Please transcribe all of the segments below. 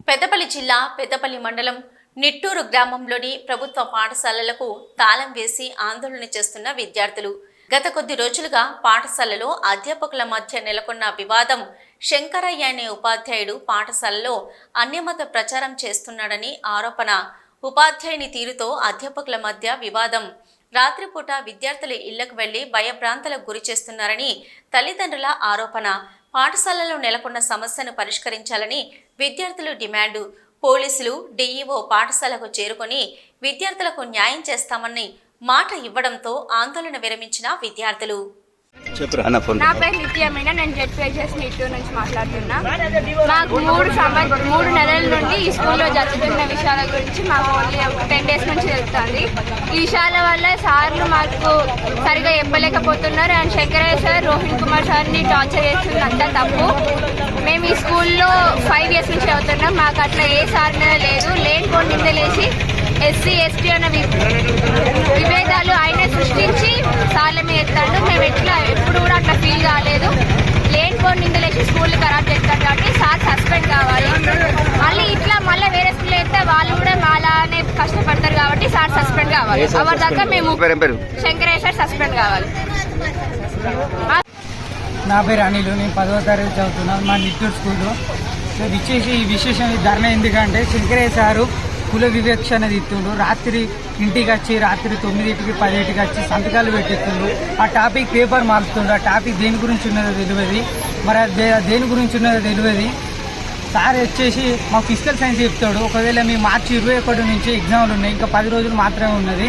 పెద్దపల్లి జిల్లా పెద్దపల్లి మండలం నిట్టూరు గ్రామంలోని ప్రభుత్వ పాఠశాలలకు తాళం వేసి ఆందోళన చేస్తున్న విద్యార్థులు గత కొద్ది రోజులుగా పాఠశాలలో అధ్యాపకుల మధ్య నెలకొన్న వివాదం. శంకరయ్య అనే ఉపాధ్యాయుడు పాఠశాలలో అన్యమత ప్రచారం చేస్తున్నాడని ఆరోపణ. ఉపాధ్యాయుని తీరుతో అధ్యాపకుల మధ్య వివాదం. రాత్రిపూట విద్యార్థుల ఇళ్లకు వెళ్లి భయభ్రాంతులకు గురి చేస్తున్నారని తల్లిదండ్రుల ఆరోపణ. పాఠశాలలో నెలకొన్న సమస్యను పరిష్కరించాలని విద్యార్థులు డిమాండు. పోలీసులు డిఈఓ పాఠశాలకు చేరుకొని విద్యార్థులకు న్యాయం చేస్తామని మాట ఇవ్వడంతో ఆందోళన విరమించిన విద్యార్థులు. నా పేరు నిత్యమైన, నేను జెడ్పీహెచ్ఎస్ నిట్టూరు నుంచి మాట్లాడుతున్నా. మాకు 3 నెలల నుండి ఈ స్కూల్లో జరుగుతున్న విషయాల గురించి మాకు ఓన్లీ 10 డేస్ నుంచి తెలుస్తుంది. ఈ విషయాల వల్ల సార్లు మాకు సరిగా చెప్పలేకపోతున్నారు. అండ్ శంకరయ్య సార్, రోహిణ్ కుమార్ సార్ని టార్చర్ చేస్తుంది, అంతా తప్పు. మేము ఈ స్కూల్లో 5 ఇయర్స్ నుంచి చదువుతున్నాం. మాకు అట్లా ఏ సార్ లేదు. లేనిపోని నిందలేసి ఎస్సీ ఎస్టీ అన్న విభేదాలు ఆయన సృష్టించి సార్ల మీద ఎత్తాడు. మేము ఎప్పుడు కూడా అట్లా ఫీల్ కాలేదు. లేనిపోని నిందలేసి స్కూల్ని ఖరాబ్ చేస్తాడు కాబట్టి సార్ సస్పెండ్ కావాలి. మళ్ళీ వేరే స్కూల్ అయితే వాళ్ళు కూడా మాలానే కష్టపడతారు కాబట్టి సార్ సస్పెండ్ కావాలి. అవర్ దాకా మేము శంకరయ్య సార్ సస్పెండ్ కావాలి. నా పేరు అనిల్, నేను 10వ తరగతి చదువుతున్నాను మా నిట్టూరు స్కూల్లో. ఇచ్చేసి ఈ విశేషం ధర్నా ఎందుకంటే శంకరయ్య సారు కుల వివక్షణ తీస్తుండ్రు. రాత్రి ఇంటికి వచ్చి రాత్రి 9కి 10కి వచ్చి సంతకాలు పెట్టిస్తుండ్రు. ఆ టాపిక్ పేపర్ మారుతుండ్రు. ఆ టాపిక్ దేని గురించి ఉన్నదో తెలియదు, మరి దేని గురించి ఉన్నదో తెలియదు. సార్ వచ్చేసి మా ఫిజికల్ సైన్స్ చెప్తాడు. ఒకవేళ మీ మార్చి 21 నుంచి ఎగ్జామ్లు ఉన్నాయి, ఇంకా 10 రోజులు మాత్రమే ఉన్నది.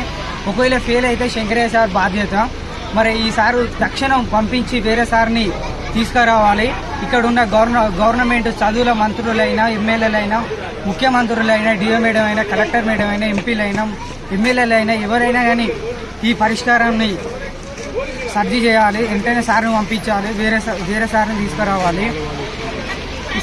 ఒకవేళ ఫెయిల్ అయితే శంకరయ్య సార్ బాధ్యత. మరి ఈ సారు తక్షణం పంపించి వేరే సార్ని తీసుకురావాలి. ఇక్కడ ఉన్న గవర్నమెంట్ చదువుల మంత్రులైనా, ఎమ్మెల్యేలైనా, ముఖ్యమంత్రులైనా, డిఓ మేడం అయినా, కలెక్టర్ మేడం అయినా, ఎంపీలైనా, ఎమ్మెల్యేలైనా ఎవరైనా కానీ ఈ పరిష్కారాన్ని సర్జీ చేయాలి. వెంటనే సార్ని పంపించాలి, వేరే సార్ని తీసుకురావాలి.